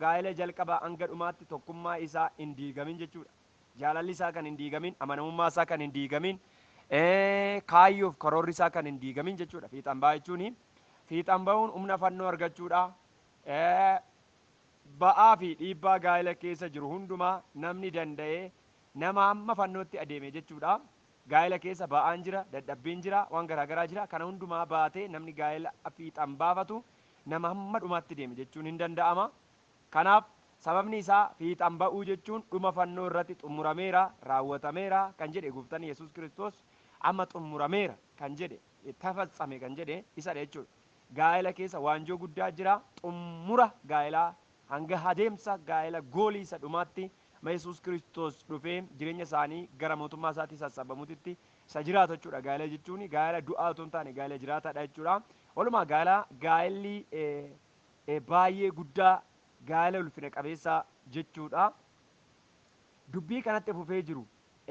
gaa'ela jalqabaa hanga dhumaatti tokkummaa isaa hin diigamin jechuudha. Jaalalli isaa kan hin diigamin, amanamummaa isaa kan hin diigamin, kaayyoof karoorri isaa kan hin diigamin jechuudha. Fiixan ba'aa jechuun fiixan ba'uun humna fannoo argachuudha. Ba'aa fi dhiibbaa gaa'ela keessa jiru hundumaa namni danda'ee nama hamma fannootti adeeme jechuudha. Gaa'ela keessa ba'aan jira, dadhabbiin jira, waan garaagaraa jira. Kana hundumaa baatee namni gaa'ela fiixan baafatu nama hamma dhumaatti deeme jechuun hin danda'ama. Kanaaf sababni isaa fiixan ba'uu jechuun dhuma fannoo irratti xumurameera, raawwatameera kan jedhe gooftaan Yesuus Kiristoos amma xumurameera kan jedhe tafatsame kan jedhe isadha jechuudha. Gaa'ela keessa waanjoo guddaa jira. Xumura gaa'elaa hanga adeemsa gaa'ela goolii isa dhumaatti Yesuus Kiristoos dhufee jireenya isaanii gara mootummaa isaatii sassaabamutitti isa jiraata jechuudha. Gaa'ela jechuun gaa'ela du'aa otoo hin taane gaa'ela jiraataadha jechuudha. Walumaa gaa'elli baay'ee guddaa gaa'ela ulfina qabeessa jechuudha. Dubbii kanatti fufee jiru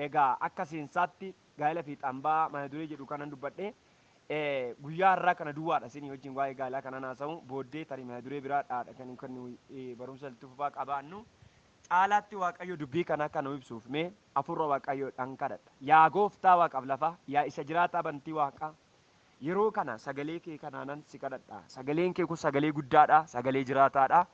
egaa akka seensaatti gaa'ela fiixan ba'aa mana duree jedhu kanan dubbadhe guyyaa irraa kana duwwaadha isinii wajjin waa'ee gaa'elaa kana haasa'u booddee tarii mana duree biraadha kan barumsa itti fufaa qabaannu. Caalaatti Waaqayyo dubbii kana kan nu ibsuuf mee hafuura Waaqayyoodhaan kadhadha. Yaa gooftaa waaqaaf lafa, yaa isa jiraataa bantii waaqaa, yeroo kana sagalee kee kanaanan si kadhadha. Sagaleen kee kun sagalee guddaadha, sagalee jiraataadha.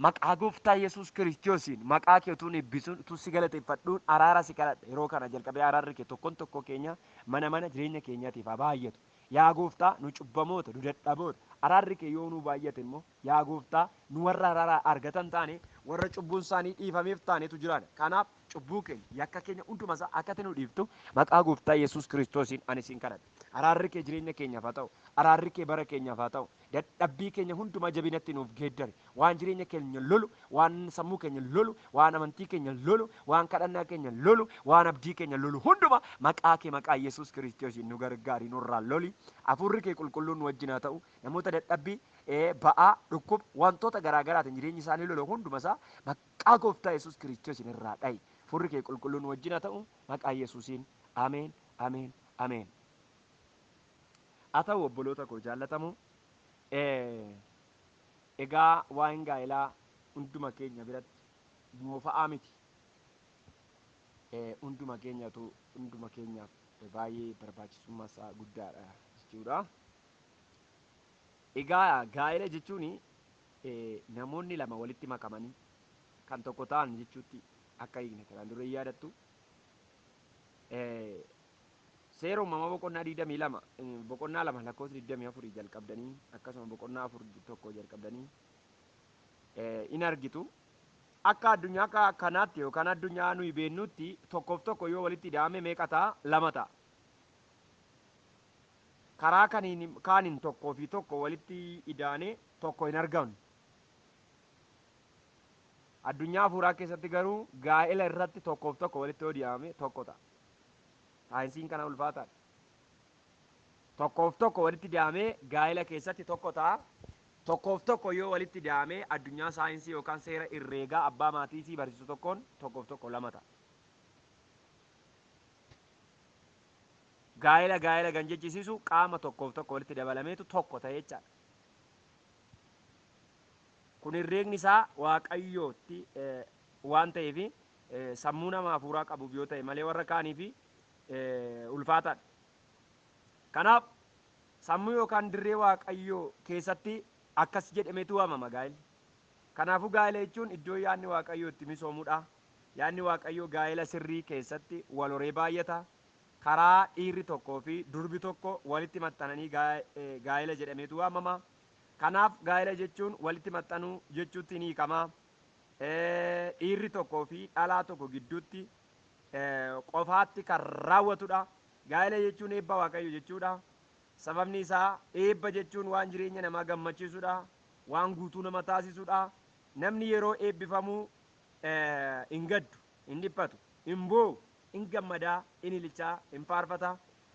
Maqaa gooftaa Yesuus Kiristoosiin maqaa kee utuun eebbisuun utuu si galateeffadhuun araara si kadhadha. Yeroo kana jalqabee araarri kee tokkoon tokkoo keenya mana jireenya keenyaatiif haa baay'atu. Yaa gooftaa nu cubbamoota, nu dadhaboota. Araarri kee yoo nu baay'ate immoo yaa gooftaa nu warra araara argatan taane warra cubbuun isaanii dhiifameef taanetu jiraadha. Kanaaf cubbuu keenya yakka keenya hundumasaa akka ati nu dhiiftu maqaa gooftaa Yesuus Kiristoosiin ani siin kadhadha. Araarri kee jireenya keenyaaf haa ta'u, araarri kee bara keenyaaf haa ta'u, dadhabbii keenya hundumaa jabinatti nuuf geeddare, waan jireenya keenya lolu, waan sammuu keenya lolu, waan amantii keenya lolu, waan kadhannaa keenya lolu, waan abdii keenya lolu hundumaa maqaa kee maqaa Yesuus Kiristoosiin nu gargaari nurraa loli. Hafuurri kee qulqulluun nu wajjin haa ta'u, namoota dadhabbii ba'aa dhukkuba wantoota garaagaraatiin jireenya isaanii lolu hundumasaa maqaa gooftaa Yesuus Kiristoosiin irraa dha'i. Hafuurri kee qulqulluun nu wajjin haa ta'u maqaa Yesuusiin ameen ameen ameen. Haa ta'u obboloota koo jaallatamu egaa waa'een gaa'elaa hunduma keenya biratti moofa'aa miti. Hunduma keenyaaf baay'ee barbaachisummaa isaa guddaadha jechuudha. Egaa gaa'ela jechuun namoonni lama walitti makamanii kan tokko ta'an jechuutti akka hiikne kan dura yaadattu. Seera uumamaa boqonnaa 22 boqonnaa 2 lakkoofsa 24 jalqabdanii akkasuma boqonnaa 4 jalqabdanii in argitu. Akka addunyaa kanaatti yookaan addunyaa nuyi beennutti tokkoof tokko yoo walitti hidhame meeqa ta'a? 2 ta'a. Karaa kaaniin tokkoo fi tokko walitti hidhaane tokko hin argamne. Addunyaa hafuuraa keessatti garuu gaa'ela irratti tokkoof tokko walitti yoo hidhame tokko ta'a. Saayinsiin kana ulfaataadha. Tokkoof tokko walitti hidhame gaa'ela keessatti tokko ta'a. Tokkoof tokko yoo walitti hidhame addunyaa saayinsii yookaan seera herreegaa abbaa maatii barsiisu tokkoon tokkoof tokko 2 ta'a. Gaa'ela kan jechisiisu qaama tokkoof tokko walitti dabalameetu tokko ta'e jechaadha. Kun herreegni isaa Waaqayyootti waan ta'eef sammuu nama hafuuraa qabuuf yoo ta'e malee warra kaaniif ulfaataadha. Kanaaf sammuu yookaan dirree Waaqayyoo keessatti akkas jedhameetu waamama gaa'elli. Kanaafuu gaa'ela jechuun iddoo yaadni Waaqayyoo itti misoomudha. Yaadni Waaqayyoo gaa'ela sirrii keessatti wal horee baay'ata. Karaa dhiirri tokkoo fi durbi tokko walitti maxxananii gaa'ela jedhameetu waamama. Kanaaf gaa'ela jechuun walitti maxxanuu jechuutti ni hiikama. Dhiirri tokkoo fi dhalaa tokko gidduutti qofaatti kan raawwatudha. Gaa'ela jechuun eebba Waaqayyo jechuudha. Sababni isaa eebba jechuun waan jireenya namaa gammachiisudha. Waan guutuu nama taasisudha. Namni yeroo eebbifamu hin gaddu, hin dhiphatu, hin boo'u, hin gammadaa, hin ililchaa, hin faarfata.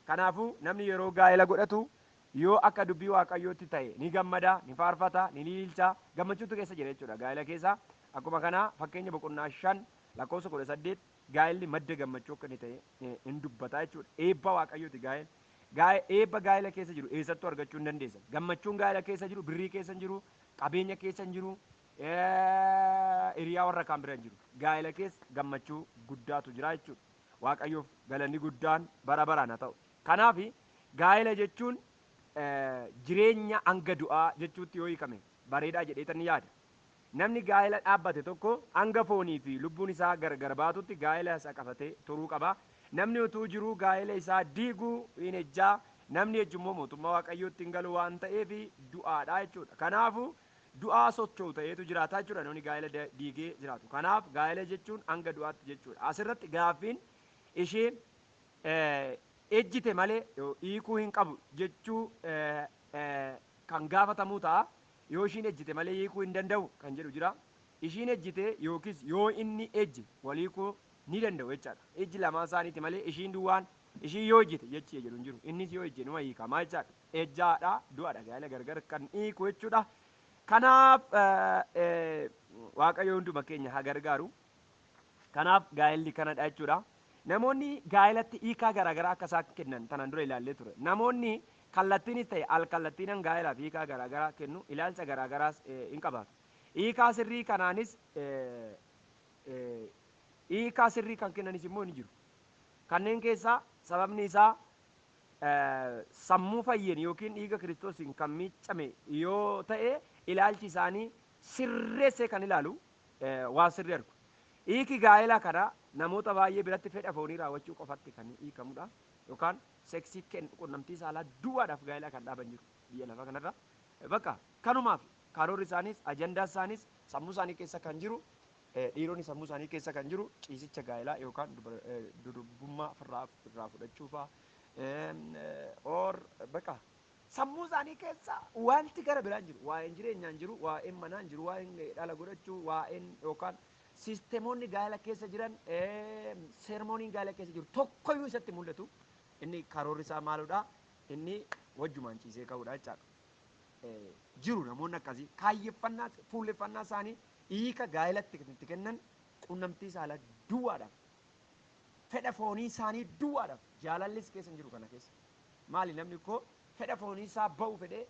Kanaafuu namni yeroo gaa'ela godhatu yoo akka dubbii Waaqayyootti ta'e ni gammada, ni faarfata, ni ililchaa, gammachuutu keessa jira jechuudha gaa'ela keessa. Akkuma kana fakkeenya boqonnaa 5 lakkoofsa 18 gaa'elli madda gammachuu akka inni ta'e hin dubbata jechuudha. Eebba Waaqayyooti gaa'ela. Eebba gaa'ela keessa jiru eessattuu argachuu hin dandeessan. Gammachuun gaa'ela keessa jiru birrii keessa hin jiru, qabeenya keessa hin jiru, hiriyaa warra kaan bira hin jiru. Gaa'ela keessa gammachuu guddaatu jira jechuudha. Waaqayyoof galanni guddaan bara baraan haa ta'u. Kanaaf gaa'ela jechuun jireenya hanga du'aa jechuutti yoo hiikame bareedaa jedheetan ni yaada. Namni gaa'ela dhaabbate tokko hanga foonii fi lubbuun isaa gargar baatutti gaa'ela isaa qabatee turuu qaba. Namni utuu jiruu gaa'ela isaa diiguu hin ejjaa. Namni ejjummoo mootummaa waaqayyootti hin galu waan ta'eef du'aadha jechuudha. Kanaafuu du'aa socho'u ta'eetu jiraata jechuudha namni gaa'ela diigee jiraatu. Kanaaf gaa'ela jechuun hanga du'aatti jechuudha. Asirratti gaaffiin isheen ejjite malee hiikuu hin qabu jechuu kan gaafatamuu ta'a. Yoo ishiin ejjite malee hiikuu hin danda'u kan jedhu jira. Ishiin ejjite yookiis yoo inni ejje wal hiikuu ni danda'u jechaadha. Ejji lamaan isaaniiti malee ishiin duwwaan ishii yoo ejjite jechi jedhu hin jiru. Innis yoo ejje numa hiikamaa jechaadha. Ejjaadha du'aadha gaa'ela gargar kan hiiku jechuudha. Kanaaf waaqayyo hunduma keenya haa gargaaru. Kanaaf gaa'elli kanadha jechuudha. Namoonni gaa'elatti hiikaa garaagaraa akka isaan kennan tanaan dura ilaallee ture. Namoonni kallattiinis ta'e alkallattiinan gaa'elaaf hiikaa garaagaraa kennu ilaalcha garaagaraas hin qabaatu. Hiikaa sirrii kanaanis hiikaa sirrii kan kennanis immoo ni jiru. Kanneen keessaa sababni isaa sammuu fayyeen yookiin dhiiga kiristoosiin kan miicame yoo ta'e ilaalchi isaanii sirreessee kan ilaalu waan sirrii argu. Hiiki gaa'elaa kana namoota baay'ee biratti fedha foonii raawwachuu qofatti kan hiikamudha. Yookaan seksii qunnamtii saalaa duwwaadhaaf gaa'elaa kan dhaaban jiru biyya lafaa kanarra. Bakka kanumaaf karoorri isaanis ajandaa isaanis sammuu isaanii keessa kan jiru dhiironni sammuu isaanii keessa kan jiru ciisicha gaa'elaa yookaan durbummaa irraa fudhachuu or bakka sammuu isaanii keessa wanti gara biraan jiru waa'een jireenyaan jiru waa'een manaan jiru waa'een dhala godhachuu waa'een yookaan siisteemoonni gaa'ela keessa jiran seermooniin gaa'ela keessa jiru tokkoyyuu isatti mul'atu inni karoorri isaa maaludha inni wajjumaan ciisee ka'uudha jechaadha. Jiru namoonni akkasii kaayyeffannaa fuulleffannaa isaanii hiika gaa'elatti itti kennan qunnamtii saalaa duwwaadhaaf fedha foonii isaanii duwwaadhaaf jaalallis keessa hin jiru kana keessa. Maali namni koo fedha foonii isaa ba'u fedhee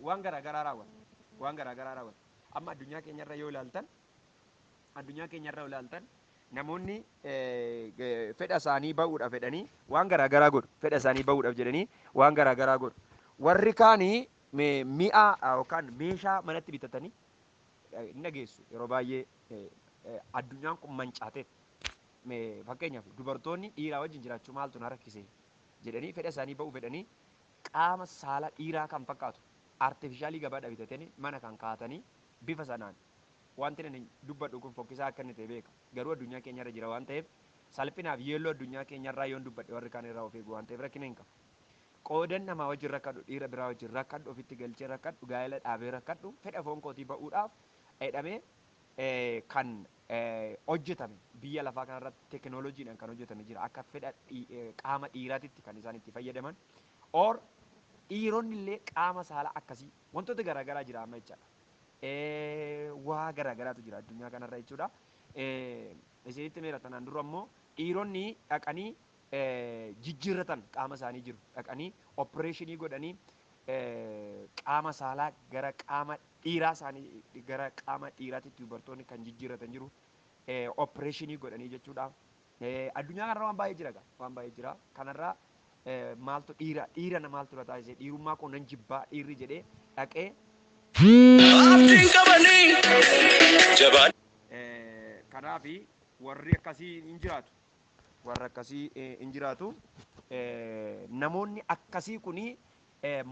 waan garaagaraa raawwata. Waan garaagaraa raawwata. Amma addunyaa keenyarra yoo ilaaltan namoonni fedha isaanii ba'uudhaaf fedhanii waan garaagaraa godhu. Fedha isaanii ba'uudhaaf jedhanii waan garaagaraa godhu. Warri kaanii mi'a yookaan meeshaa manatti bitatanii hin dhageessu. Yeroo baay'ee addunyaan kun mancaateef fakkeenyaaf dubartoonni dhiiraa wajjin jiraachuu maaltu na rakkise jedhanii fedha isaanii ba'uu fedhanii qaama saala dhiiraa kan fakkaatu artifishaalii gabaadhaa bitatanii mana kan kaa'atanii bifa sanaan wanti inni dubbadhu kun fokkisaa akka inni ta'e beeka. Garuu addunyaa keenyarra jira waan ta'eef salphinaaf yeelloo addunyaa keenyarraa yoon dubbadhe warri kaan irraa of eegu waan ta'eef rakkina hin qabu. Qoodan namaa wajjin rakkadhu dhiira biraa wajjin rakkadhu ofitti galchee rakkadhu gaa'ela dhaabee rakkadhu fedha foon kootii ba'uudhaaf jedhamee kan hojjetame biyya lafaa kanarratti teekinooloojiidhaan kan hojjetame jira akka fedha qaama dhiiraatitti kan isaan itti fayyadaman or dhiironni illee qaama saala akkasii wantoota garaagaraa jira amma jechaadha. Waa garaagaraatu jira addunyaa kanarra jechuudha. Isinitti meera tanaan dura ammoo dhiironni dhaqanii jijjiirratan qaama isaanii jiru dhaqanii opereeshinii godhanii qaama saalaa gara qaama dhiiraa isaanii gara qaama dhiiraatitti dubartoonni kan jijjiirratan jiru opereeshinii godhanii jechuudha. Addunyaa kanarra waan baay'ee jira waan baay'ee jira kanarraa maaltu dhiira maaltu irra taasise dhiirummaa koo nan jibbaa dhiirri jedhee dhaqee kanaaf warri akkasii hin jiraatu. Warra akkasii hin jiraatu. Namoonni akkasii kuni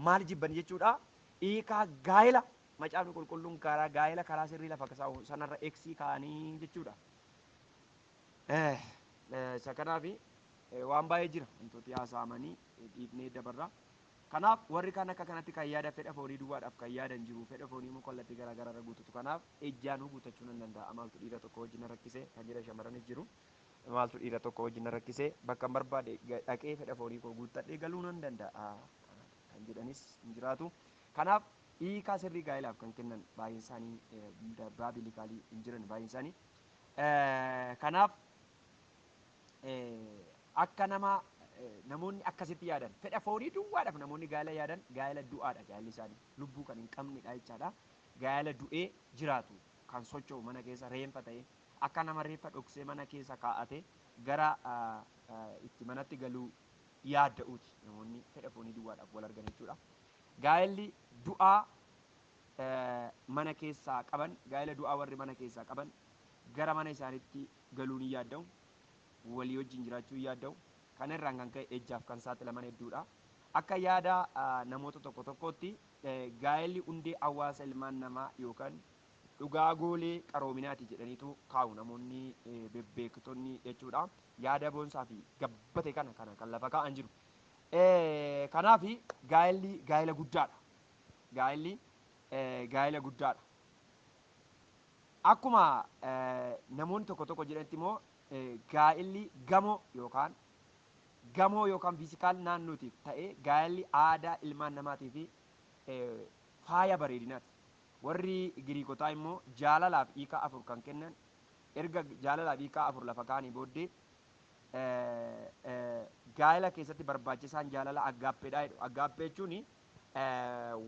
maal jibban jechuudha. Hiikaa gaa'ela macaafni qulqulluun karaa gaa'ela karaa sirrii lafa sanarra eegsii kaa'anii jechuudha. Isa kanaaf waan baay'ee jira wantooti haasa'amanii dhiifnee dabarra. Kanaaf warri kaan akka kanatti kan yaada fedha foonii duwwaadhaaf kan yaadan jiru fedha foonii immoo kallattii garaagaraa irra guututu. Kanaaf ejjaanuu guutachuu nan danda'a. Maaltu dhiira tokko wajjin rakkisee kan jedhan shamarranis jiru. Maaltu dhiira tokko wajjin rakkisee bakka barbaade dhaqee fedha foonii koo guuttadhee galuu nan danda'a kan jedhanis hin jiraatu. Kanaaf hiikaa sirrii gaa'elaaf kan kennan baay'een isaanii baabilikaalii hin jiran baay'een isaanii. Kanaaf akka namoonni akkasitti yaadan fedha foonii duwwaadhaaf namoonni gaa'ela yaadan gaa'ela du'aadha gaa'elli isaanii lubbuu kan hin qabnedha jechaadha. Gaa'ela du'ee jiraatu kan socho'u mana keessa reenfa ta'e akka nama reeffa dhoksee mana keessa kaa'ate gara itti manatti galuu yaadda'uuti namoonni fedha foonii duwwaadhaaf wal argan jechuudha. Gaa'elli du'aa mana keessaa qaban gaa'ela du'aa warri mana keessaa qaban gara mana isaaniitti galuu ni yaadda'u walii wajjin jiraachuu yaadda'u kana irraan kan ka'e ejjaaf kan saaxilaman hedduudha. Akka yaada namoota tokko tokkootti gaa'elli hundee hawaasa ilmaan namaa yookaan dhugaa goolee qaroominaati jedhaniitu kaa'u namoonni bebbeektonni jechuudha. Yaada boonsaa fi gabbate kana kan lafa kaa'an jiru. Kanaaf gaa'elli gaa'ela guddaadha. Gaa'elli gaa'ela guddaadha. Akkuma namoonni tokko tokko jedhanitti immoo gaa'elli gamoo yookaan fiizikaal naannootiif ta'ee gaa'elli aadaa ilmaan namaatii fi faaya bareedinaati. Warri Giriikotaa immoo jaalalaaf hiika afur kan kennan erga jaalalaaf hiika afur lafa kaa'anii booddee gaa'ela keessatti barbaachisaan jaalala aggaappeedha jedhu. Aggaappee jechuun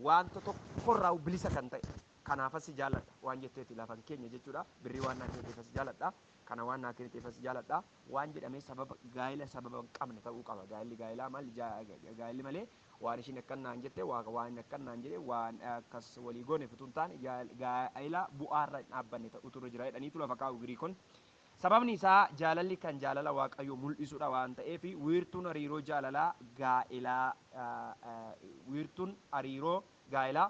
wanta tokkorraa bilisa kan ta'e kanaafas jaaladha waan jetteeti lafan keenya jechuudha. Birrii waan naa kenneefas jaaladha. Kana waan naa kenneefas jaaladha. Waan jedhamee sababa gaa'ela sababa hin qabne ta'uu qaba. Gaa'elli gaa'elaa maali? Gaa'elli malee waan ishiin akkanaan jette waan akkanaan jedhe waan akkas walii goone futuun taane gaa'ela bu'aarra hin dhaabbanne ta'utu irra jira jedhaniitu lafa kaa'u Giriikon. Sababni isaa jaalalli kan jaalala waaqayyoo mul'isuudha waan ta'eef wiirtuun hariiroo jaalalaa wiirtuun hariiroo gaa'elaa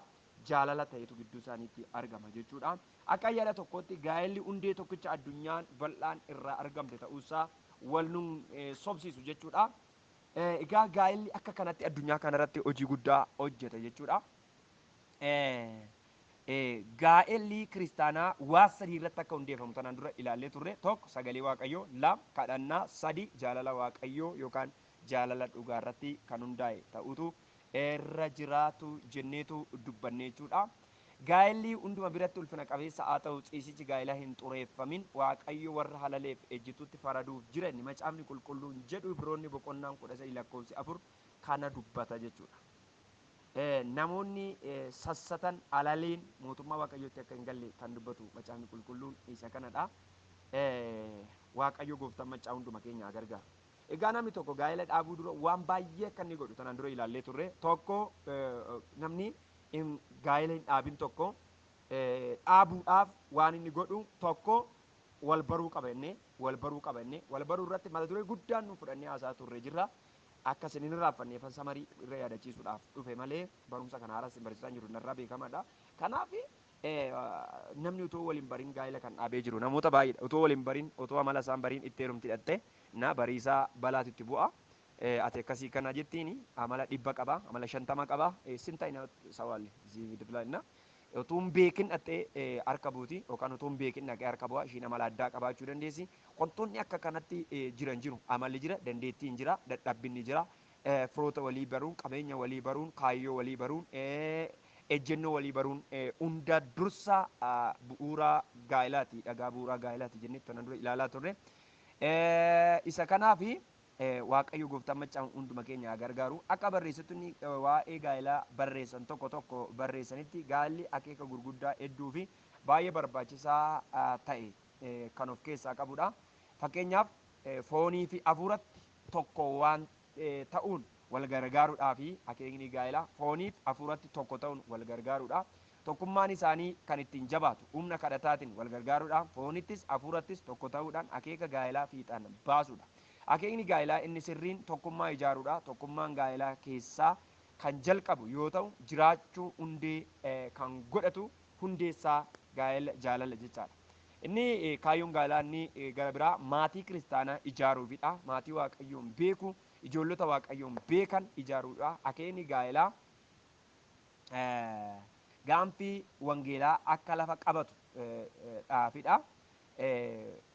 jaalala ta'etu gidduu isaaniitti argama jechuudha. Akka yaada tokkotti gaa'elli hundee tokkicha addunyaan bal'aan irraa argamte ta'uusaa wal nun sobsiisu jechuudha. Egaa gaa'elli akka kanatti addunyaa kanarratti hojii guddaa hojjeta jechuudha. Gaa'elli kiristaanaa waan sadii irratti akka hundeeffamu tanaan dura ilaallee turre tokko sagalee waaqayyoo lama kadhannaa sadi jaalala waaqayyoo yookaan jaalala dhugaa irratti kan hundaa'e ta'utu irra jiraatu jenneetu dubbanne jechuudha. Gaa'elli hunduma biratti ulfina qabeessa haa ta'u ciisichi gaa'elaa hin xureeffamin waaqayyo warra halaleef ejjituutti faraduuf jira inni macaafni qulqulluun jedhu Ibroonni boqonnaan 13:4 kana dubbata jechuudha. Namoonni sassatan alaleen mootummaa waaqayyootti akka hin galle kan dubbatu macaafni qulqulluun isa kanadha. Waaqayyo gooftaan macaa hunduma keenya gargaaru. Egaa namni tokko gaa'ela dhaabuu dura waan baay'ee akka inni godhu tanaan dura ilaallee turre tokko namni gaa'ela hin dhaabin tokko dhaabuudhaaf waan inni godhu tokko wal baruu qaba irratti mata duree guddaan nu fudhannee haasaa turre jirra. Akka isin hin raaffanneef samarii irra yaadachiisuudhaaf dhufe malee barumsa kana haaraa isin barsiisaa jiru narraa beekamaadha. Kanaaf namni utoo waliin bariin gaa'ela kan dhaabee jiru namoota baay'eedha. Utoo waliin bariin utoo amala isaan bariin itti heerumti hidhatte na bariisaa balaatu itti bu'a. Ati akkasii kana jettiin amala 100 qaba amala 50 qaba sin ta'ina sawaalli zividiblaanna utuu hin beekin dhattee harka buuti yookaan utuu hin beekin dhaqee harka bu'a ishiin amala addaa qabaachuu dandeessi. Wantoonni akka kanatti jiru amalli jira dandeettiin jira dadhabbinni jira firoota walii baruun qabeenya walii baruun kaayyoo walii baruun ejjennoo walii baruun hunda dursa bu'uura gaa'elaati dhagaa bu'uura gaa'elaati jennee tanaan dura ilaalaa turre. Isa kanaafi waaqayyo gooftaan macaan hunduma keenya gargaaru akka barreessitoonni waa'ee gaa'elaa barreessan tokko tokko barreessanitti gaa'elli akeeka gurguddaa hedduu fi baay'ee barbaachisaa ta'e kan of keessaa qabudha. Fakkeenyaaf foonii fi hafuuratti tokko waan ta'uun wal gargaaruudhaa fi akeekni gaa'elaa foonii fi hafuuratti tokko ta'uun wal gargaaruudha. Tokkummaan isaanii kan ittiin jabaatu humna kadhataatiin wal gargaaruudhaan foonittis hafuurattis tokko ta'uudhaan akeeka gaa'elaa fiixaan baasuudha. Akeekni gaa'elaa inni sirriin tokkummaa ijaaruudha. Tokkummaan gaa'elaa keessaa kan jalqabu yoo ta'u jiraachuu hundee kan godhatu hundeessaa gaa'ela jaalala jechaadha. Inni kaayyoon gaa'elaa inni gara biraa maatii kiristaanaa ijaaruufidha. Maatii waaqayyoon beeku ijoollota waaqayyoon beekan ijaaruudha. Akeekni gaa'elaa gaanfii wangeelaa akka lafa qabatu dhaafidha.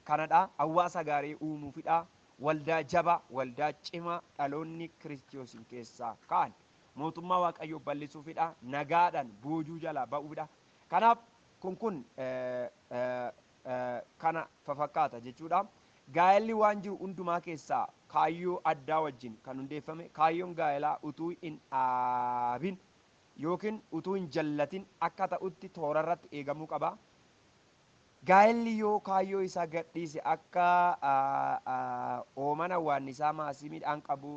Kanadha hawaasa gaarii uumuufidha. Waldaa jaba waldaa cima dhaloonni kiristoosiin keessaa ka'an mootummaa waaqayyoo bal'isuufidha. Nagaadhaan boojuu jalaa ba'uufidha. Kanaaf kun kana fakkaata jechuudha. Gaa'elli waan jiru hundumaa keessaa kaayyoo addaa wajjin kan hundeeffame kaayyoon gaa'elaa utuu hin dhaabin yookiin utuu hin jallatin akka ta'utti toorarratti eegamuu qaba. Gaa'elli yoo kaayyoo isaa gadhiise akka oomana waannisaa maasii midhaan qabu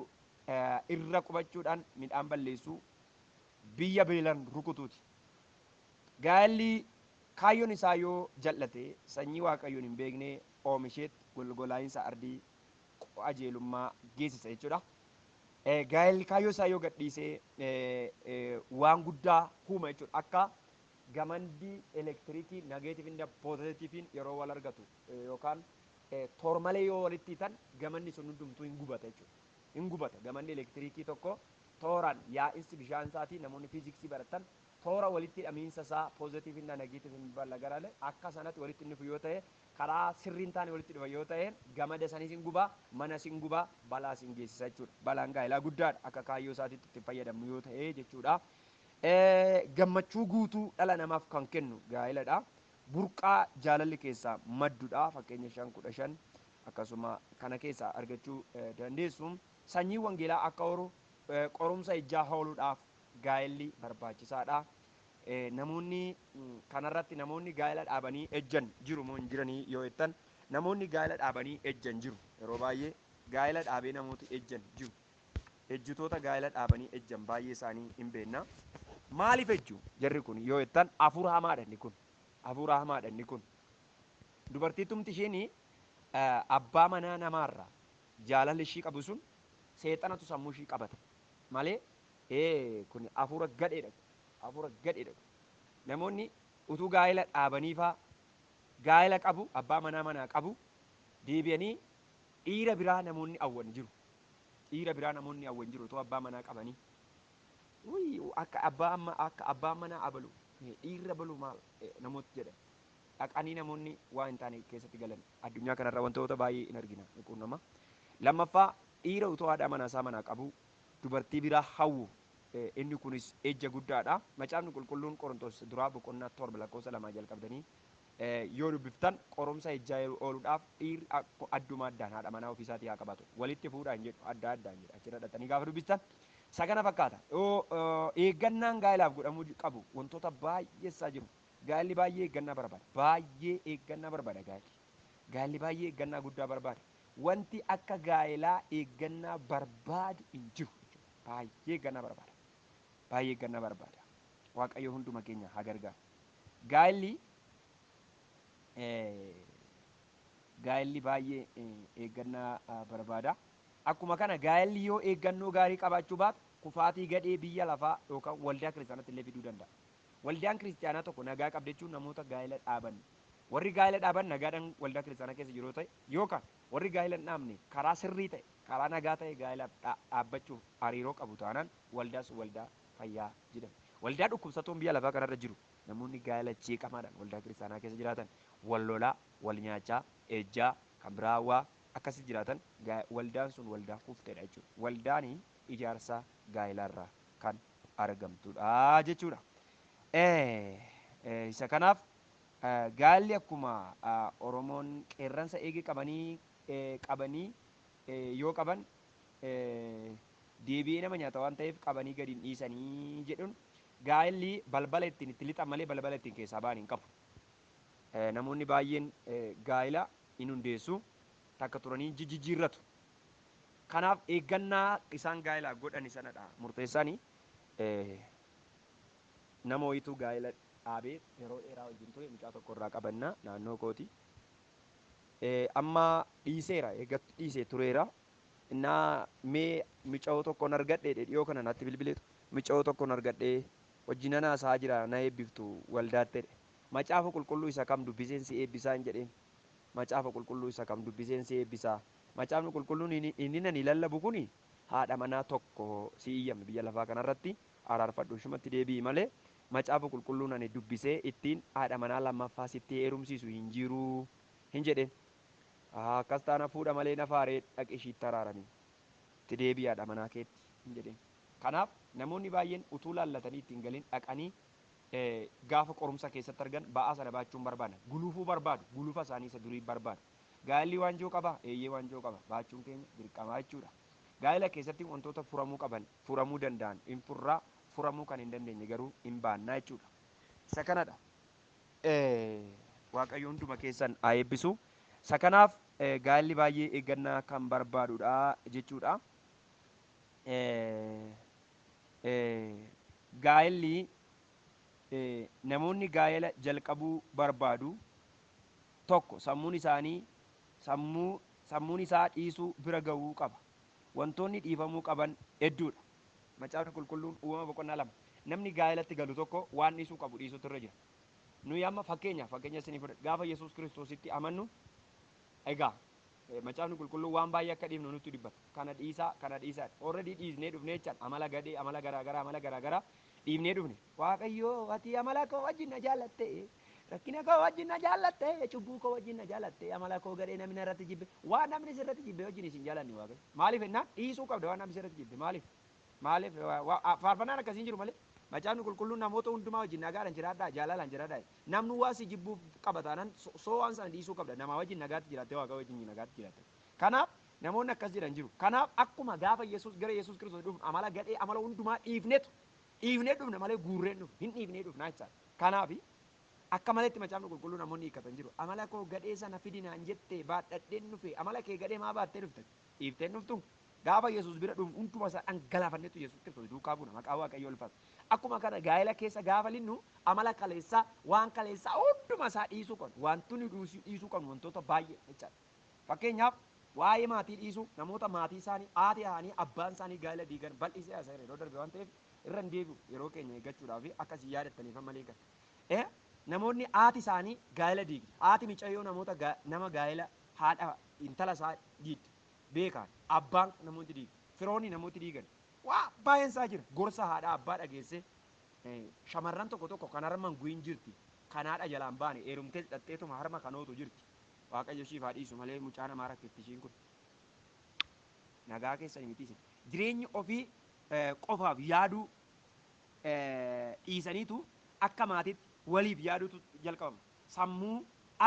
irra qubachuudhaan midhaan balleessuu biyya beelan rukutuuti. Gaa'elli kaayyoon isaa yoo jal'ate sanyii waaqayyoon hin beekne oomisheetti golgolaa'insa ardii qajeelummaa geessisa jechuudha. Gaa'elli kaayyoo isaa yoo gadhiisee waan guddaa uuma jechuudha. Akka gamandii elektiriikii nageetiifiin poozitiiviin yeroo wal argatu yookaan toormalee yoo walitti hiitan gamanni sun hundumtuu hin gubata jechuudha. Hin gubata gamanni elektiriikii tokko tooraan yaa'insi bishaan isaatii namoonni fiiziksii baratan toora walitti hidhamiinsa isaa poozitiiviin nageetiiviin bal'agaraalee akka sanatti walitti dhufu yoo ta'e karaa sirriin taane walitti dhufa yoo ta'e gamada saniis hin gubaa manas hin gubaa balaas hin geessisa jechuudha. Balaan gaa'elaa guddaadha akka kaayyoo isaatiitti itti fayyadamnu yoo ta'e jechuudha. Gammachuu guutuu dhala namaaf kan kennu gaa'eladha. Burqaa jaalalli keessaa madduudha. Fakkeenya 5:15 akkasuma kana keessaa argachuu dandeessu. Sanyii wangeelaa akka horu qorumsa ijaa ooluudhaaf gaa'elli barbaachisaadha. Namoonni kanarratti namoonni gaa'ela dhaabanii ejjan jiru moo hin jiranii yoo jettan namoonni gaa'ela dhaabanii ejjan jiru. Yeroo baay'ee gaa'ela dhaabee namooti ejjan jiru. Ejjitoota gaa'ela dhaabanii ejjan baay'ee isaanii hin beekna. Maaliif ejju jarri kun yoo jettan hafuura hamaadha inni kun. Hafuura hamaadha inni kun. Dubartiitumti isheen abbaa manaa namaarraa jaalalli ishii qabu sun seexanatu sammuu ishii qabata malee kun hafuura gadheedha. Hafuura gadheedha. Namoonni utuu gaa'ela dhaabaniifaa gaa'ela qabu abbaa manaa qabu deebi'anii dhiira biraa namoonni awwan jiru. Dhiira biraa namoonni awwan jiru utuu abbaa manaa qabanii. Akka abbaan manaa abalu dhiirra balu maal namooti jedha. Dhaqanii namoonni waa hin taane keessatti galan addunyaa kanarra wantoota baay'ee hin argina quunnama. Lammaffaa dhiira utuu haadha manaa manaa qabu dubartii biraa hawwu inni kunis ejja guddaadha. Macaafni qulqulluun Qorontos duraa boqonnaa 7:2 jalqabdanii yoo dubbiftan qorumsa ejjaa ooluudhaaf dhiirri adduma addaan haadha manaa ofiisaatii haa qabatu. Walitti fuudhaan jedhu adda addaan jedha. Achirra dhaqanii gaafa dubbistan sagana fakkaata. Eeggannaan gaa'elaaf godhamuu qabu wantoota baay'eessaa jiru. Gaa'elli baay'ee eeggannaa barbaada. Baay'ee eeggannaa barbaada gaa'elli. Gaa'elli baay'ee eeggannaa guddaa barbaada. Wanti akka gaa'elaa eeggannaa barbaadu hin jiru. Baay'ee eeggannaa barbaada. Baay'ee eeggannaa barbaada. Waaqayyo hunduma keenya haa gargaaru. Gaa'elli baay'ee eeggannaa barbaada. Akkuma kana gaa'elli yoo eeggannoo gaarii qabaachuu baatu kufaatii gadhee biyya lafaa yookaan waldaa kiristaanaatti illee fiduu danda'a. Waldaan kiristaanaa tokko nagaa qabda jechuun namoota gaa'ela dhaaban. Warri gaa'ela dhaaban nagaadhaan waldaa kiristaanaa keessa jiru ta'e yookaan warri gaa'ela hin dhaabne karaa sirrii ta'e karaa nagaa ta'e gaa'ela dhaabbachuuf hariiroo qabu taanaan waldaas waldaa fayyaa jedhama. Waldaa dhukkubsatoon biyya lafaa kanarra jiru namoonni gaa'ela jeeqamaadhaan waldaa kiristaanaa keessa jiraatan wal lolaa, wal nyaachaa, ejjaa, kan biraawwaa akkasii jiraatan waldaan sun waldaa kufteedha jechuudha. Waldaan ijaarsa gaa'elaarraa kan argamtudha jechuudha. Isa kanaaf gaa'elli akkuma Oromoon qeerransa eegee qabanii yoo qaban deebi'ee nama nyaata waan ta'eef qabanii gadi hin dhiisanii jedhuun gaa'elli balbala ittiin itti lixan malee balbala ittiin keessaa ba'an hin qabu. Namoonni baay'een gaa'ela hin hundeessu takka turanii jijjiirratu. Kanaaf eeggannaa isaan gaa'elaa godhan sanadha murteessaanii. Nama wayituu gaa'ela dhaabee yeroo dheeraa wajjin ture mucaa tokko irraa qabannaa naannoo kooti. Amma dhiiseera eeggatti dhiisee tureera. Innaa mee mucaa tokkoon argadhee dhiyoo kana natti bilbileetu mucaa tokkoon argadhee wajjin haasaa jira na eebbiftu waldaatti. Macaafa qulqulluu isa kam dubbiseen si eebbisaa hin jedheen. Macaafa qulqulluu isa kam dubbiseen si eebbisaa. Macaafni qulqulluun inni nani lallabu kuni haadha manaa tokko si iyyame biyya lafaa kanarratti araarfadhu shumatti deebi'i malee macaafa qulqulluun ani dubbisee ittiin haadha manaa lammaffaa sitti heerumsiisu hin jiru hin jedheen. Akkas taana fuudha malee nafaaree dhaqi ishiitti araaranii itti deebi'i haadha manaa keetti hin jedheen. Kanaaf namoonni baay'een utuu laallatanii ittiin galin dhaqanii gaafa qorumsa keessatti argan ba'aa sana baachuun barbaadan guluufuu barbaadu guluufa isaanii isa durii barbaadu. Gaa'elli waanjoo qaba eeyyee waanjoo qaba baachuun keenya dirqamaa jechuudha. Gaa'ela keessatti wantoota furamuu qaban furamuu danda'an hin furraa furamuu kan hin dandeenye garuu hin baannaa jechuudha. Isa kanadha. Waaqayyo hunduma keessan haa eebbisu. Isa kanaaf gaa'elli baay'ee eeggannaa kan barbaadudha jechuudha. Gaa'elli namoonni gaa'ela jalqabuu barbaadu tokko sammuun isaa dhiisuu bira ga'uu qaba. Wantoonni dhiifamuu qaban hedduudha. Macaafni qulqulluun uumama boqonnaa 2 namni gaa'elatti galu tokko waan dhiisuu qabu dhiisuutu irra jira. Nuyi amma fakkeenya isinii fudhadha. Gaafa Yesuus Kiristoositti amannu egaa macaafni qulqulluun waan baay'ee akka dhiifnu nutti dubbata. Kana dhiisaa. Already dhiisnee dhufnee jechaan amala gadhee, amala garaagaraa dhiifnee dhufne. Waaqayyoo ati amala koo wajjin na jaallatte, rakkina koo wajjin na jaallatte, cubbuu koo wajjin na jaallatte, amala koo gadhee namni irratti jibbe, waan namni sirratti jibbe wajjin isin jaalanni Waaqayyo. Maaliif ennaan dhiisuu qabda waan namni sirratti jibbe maaliif? Faarfannaan akkasiin jiru malee. Macaafni qulqulluun namoota hundumaa wajjin nagaadhaan jiraadhaa, jaalalaan jiraadhaa. Namni waa si jibbuuf qaba taanaan soo waan sana dhiisuu qabda. Nama wajjin nagaatti jiraattee Waaqa wajjin nagaatti jiraatte. Kanaaf namoonni akkas jedhan jiru. Kanaaf akkuma gaafa gara Yesuus Kiristoos dhufu amala gadhee amala hundumaa dhiifnee dhufne malee guurreen dhufu hin dhiifnee dhufnaa jechaadha. Kanaaf akka maletti macaafni qulqulluun namoonni hiikkatan jiru. Amala koo gadhee sana fidinaan jettee baadhadheen dhufe amala kee gadhee maa baattee dhufte dhiifteen dhuftu. Gaafa Yesuus bira dhufu hunduma isaa dhangalaafannetu Yesuus Kiristoos duukaa buuna maqaa Waaqayyoo ulfaatu. Akkuma kana gaa'ela keessa gaafa linnu amala kaleessaa waan kaleessaa hunduma isaa dhiisuu qabnu wantoonni dhiisuu qabnu wantoota baay'ee jechaadha. Fakkeenyaaf waa'ee maatii dhiisuu namoota maatii isaanii haati isaanii abbaan isaanii gaa'ela diigan bal'isee haasa'e yeroo darbe waan ta'eef irra hin deebi'u yeroo keenya eeggachuudhaaf akkasii yaadattaniif malee kan. Namoonni haati isaanii gaa'ela diigdi haati micayyoo nama gaa'ela haadha intala isaa diigdi beekan abbaan namooti diigan firoonni namooti diigan. Waa baay'een isaa jira gorsa haadha abbaa dhageesse shamarran tokko kan harman guyin jirti kan haadha jalaan baane heerumtee hidhatteetuma harma kanootu jirti. Waaqayyo ishiif haa dhiisu malee mucaa namaa rakketti ishiin kun nagaa keessan miti isin jireenyi ofii qofaaf yaaduu dhiisaniitu akka maatiitti waliif yaaduutu jalqabama. Sammuu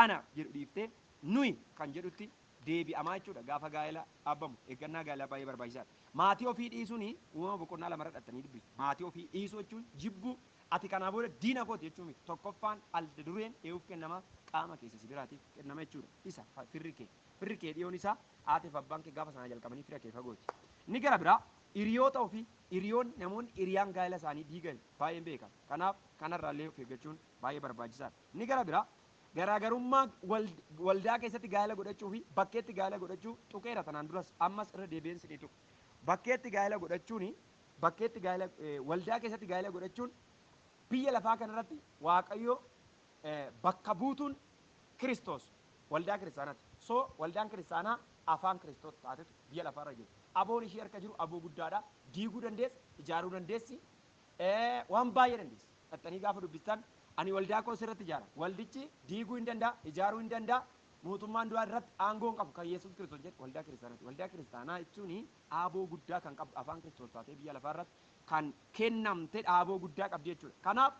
ana jedhu dhiiftee nuyi kan jedhutti deebi'amaa jechuudha gaafa gaa'ela dhaabbamu eeggannaa gaa'elaa baay'ee barbaachisaadha. Maatii ofii dhiisuun uumama boqonnaa 2 dhattanii dubbisu. Maatii ofii dhiisuu jechuun jibbuu ati kanaa booda diina kooti jechuun miti. Tokkoffaan alda dureen eeguuf kennamaa qaama keessa si biraatiif kennama jechuudha. Isa firri kee dhiyoon isaa haatiif abbaan kee gaafa sanaa jalqabanii fira kee fagooti. Inni gara biraa hiriyoota ofii namoonni hiriyaan gaa'ela isaanii diigan baay'een beekan. Kanaaf kanarraallee of eeggachuun baay'ee barbaachisaadha. Inni gara biraa garaagarummaa waldaa keessatti gaa'ela godhachuu fi bakkeetti gaa'ela godhachuu tuqeera tanaan duras ammas irra deebi'een sidhee tuqu. Bakkeetti gaa'ela godhachuun waldaa keessatti gaa'ela godhachuun biyya lafaa kanarratti Waaqayyo bakka buutuun Kiristoos waldaa kiristaanaati. So waldaan kiristaanaa afaan Kiristoos taatetu biyya lafaarra jiru. Aboon ishee harka jiru aboo guddaadha. Diiguu dandeessi, ijaaruu dandeessi, waan baay'ee dandeessi. Dhattanii gaafa dubbistan ani waldaa koo sirratti ijaara. Waldichi diiguu hin danda'a, ijaaruu hin danda'a. Mootummaan du'aa irratti aangoo qabu kan Yesuus Kiristoos jedhu waldaa kiristaanaati. Waldaa kiristaanaa jechuun dhaaboo guddaa kan qabdu afaan Kiristoos taatee biyya lafaa irratti kan kennamte dhaaboo guddaa qabdi jechuudha. Kanaaf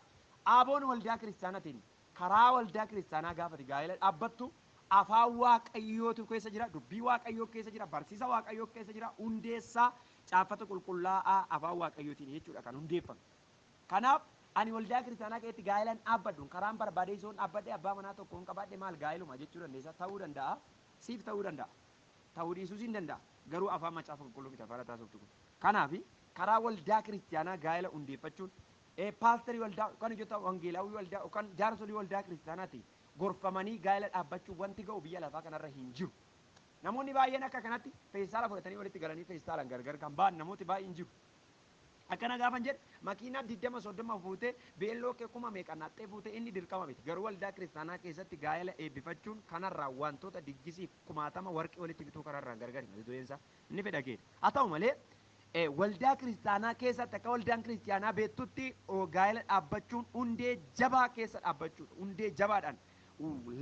dhaaboon waldaa kiristaanaatiin karaa waldaa kiristaanaa gaafati gaa'ela dhaabbattu afaan Waaqayyootu keessa jira, dubbii Waaqayyoo keessa jira, barsiisa Waaqayyoo keessa jira, hundeessaa caaffata qulqullaa'aa afaan Waaqayyootiin jechuudha kan hundeeffame. Kanaaf ani waldaa kiristaanaa keessatti gaa'elaan dhaabbadhu karaan barbaadee isoon dhaabbadhee abbaa manaa tokkoon qabaadhe maal gaa'eluma jechuu dandeessa ta'uu danda'a siif ta'uu danda'a ta'uu dhiisuus hin danda'a garuu afaan macaafa qulqulluu miti afaan taasiftu kun. Kanaaf karaa waldaa kiristaanaa gaa'ela hundeeffachuun paasterii waldaa yookaan hojjeta wangeelaawii waldaa yookaan jaarsolii waldaa kiristaanaati gorfamanii gaa'ela dhaabbachuu wanti ga'u biyya lafaa kanarra hin jiru. Namoonni baay'een akka kanatti feestaala fudhatanii walitti galanii feestaalaan gargar kan ba'an namooti baay'een jiru. Akkana gaafan jedhe makiinaa 20-30 fuutee beelloo kee kuma meeqannaxxee fuutee inni dirqama miti. Garuu waldaa kiristaanaa keessatti gaa'ela eebbifachuun kanarraa wantoota diggisiif 1000 warqee walitti bituu kanarraa gargari maalidooyeensa inni fedha keedha. Haa ta'u malee waldaa kiristaanaa keessatti akka waldaan kiristaanaa beektutti gaa'ela dhaabbachuun hundee jabaa keessa dhaabbachuudha. Hundee jabaadhaan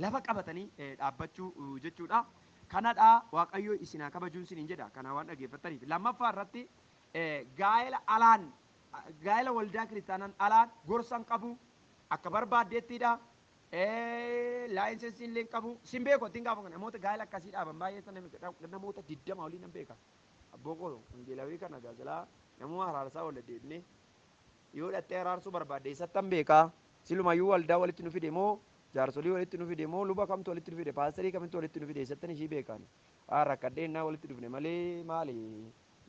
lafa qabatanii dhaabbachuu jechuudha. Kanadhaa Waaqayyoo isin haa kabajuun isiniin jedha. Kana waan dhaggeeffattaniif. Lammaffaa irratti gaa'ela waldaa kiristaanaan alaan gorsan qabu akka barbaaddeettidha. Laayinsensii illee qabu. Sin beeku ittiin gaafa namoota gaa'ela akkasii dhaaban baay'ee namoota 20 olii nan beeka. Abboo koo wangeelawii kana gaagalaa namuma araarsaa wal deebinee yoo dhattee araarsuu barbaadde isattan beekaa silumayyuu waldaa walitti nu fide moo jaarsolii walitti nu fide moo luba kamtu walitti nu fide paasterii kamitti walitti nu fide eessattan ishii beekaani rakkadheennaa walitti dhufne malee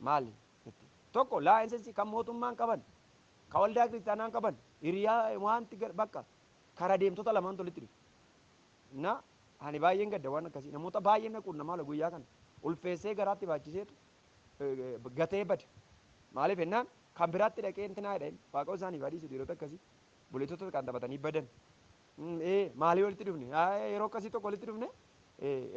maali tokko laa'insa kan mootummaan qaban ka waldaa kiristaanaan qaban hiriyaa wanti bakka kara deemtota lamaantu walitti dhufe na ani baay'een gadda waan akkasii namoota baay'een naquun namaa guyyaa kana ulfeessee garaatti baachiseetu gatee bade maaliif ennaan kan biraatti dhaqee intinaa jedheen waaqoo isaanii baadhiisu dhiirota akkasii buleetota kan taphatanii badan maalii walitti dhufne yeroo akkasii tokko walitti dhufne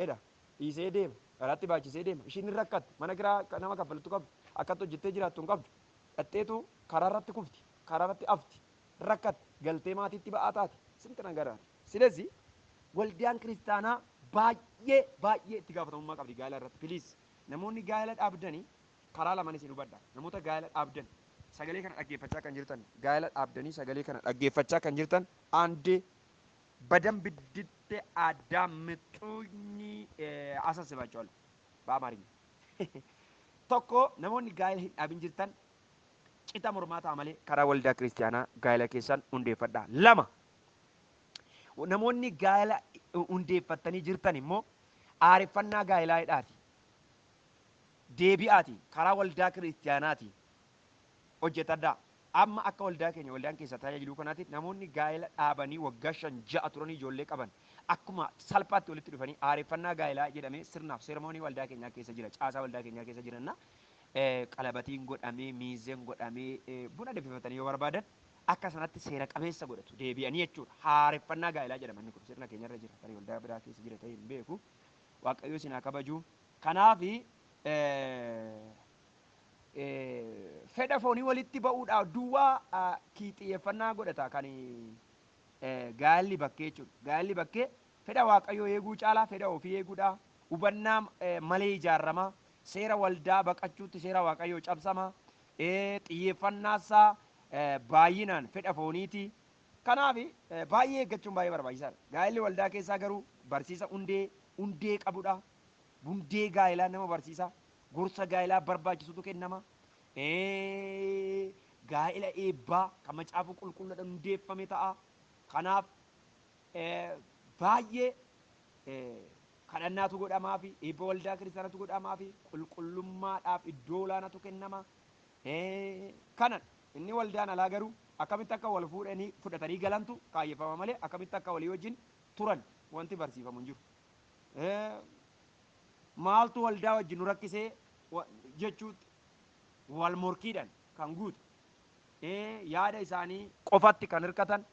edha dhiisee deema garaatti baachisee deema ishiin hin rakkatte mana kiraa nama kaffaltu qabdu akkatti hojjettee jiraattu hin qabdu dhatteetu karaa irratti kufti karaa irratti afti rakkatte galtee maatiitti ba'aa taati sinti nagaraati silezi waldaan kiristaanaa baay'ee itti gaafatamummaa qabdi gaa'ela irratti piliis namoonni gaa'ela dhaabdanii karaa lamaan isin hubadha namoota gaa'ela dhaabdan sagalee kana dhaggeeffachaa kan jirtan gaa'ela dhaabdanii sagalee kana dhaggeeffachaa kan jirtan አንድ በደንብ ድት አዳምጡኝ አሳስባቸዋለሁ በአማርኛ tokko namoonni gaa'ela hin dhaabin jirtan qixa mormaataa malee karaa waldaa kiristaanaa gaa'ela keessan hundeeffadhaa lama namoonni gaa'ela hundeeffattanii jirtan immoo aareffannaa gaa'elaadhaati deebi'aati karaa waldaa kiristaanaati hojjetadhaa amma akka waldaa keenya waldaan keessa tajaajiluu kanaatti namoonni gaa'ela dhaabanii waggaa 5-6 turanii ijoollee qaban akkuma salphaatti walitti dhufanii aareffannaa gaa'elaa jedhamee sirnaaf seremoonii waldaa keenyaa keessa jira caasaa waldaa keenyaa keessa jiranna qalabatiin godhamee miizeen godhamee buna danfifatanii yoo barbaadan akka sanatti seera qabeessa godhatu deebi'anii jechuudha aareffannaa gaa'elaa jedhamanni kun sirna keenyarra jira tarii waldaa biraa keessa jira ta'ee hin beeku waaqayyo isin haa kabaju kanaafi fedha foonii walitti ba'uudhaaf duwwaa xiyyeeffannaa godhata kan gaa'elli bakkee jechuudha gaa'elli bakkee fedha waaqayyoo eeguu caalaa fedha ofii eeguudha hubannaa malee ijaarama seera waldaa baqachuutti seera waaqayyoo cabsama xiyyeeffannaasaa baay'inaan fedha fooniiti kanaaf baay'ee eeggachuun baay'ee barbaachisaadha gaa'elli waldaa keessaa garuu barsiisa hundee qabudha hundee gaa'elaa nama barsiisa gorsa gaa'elaa barbaachisutu kennama gaa'ela eebbaa kan macaafa qulqulluudhaan hundeeffame ta'a kanaaf baay'ee kadhannaatu godhamaa fi eebba waldaa kiristaanaatu godhamaa fi qulqullummaadhaaf iddoo olaanaatu kennama kanan inni waldaan alaa garuu akkamitti akka wal fudhatanii galantu kaayyeffama malee akkamitti akka walii wajjin turan wanti barsiifamu hin jiru maaltu waldaa wajjin nu rakkisee jechuutti wal morkiidhaan kan guutu yaada isaanii qofatti kan hirkatan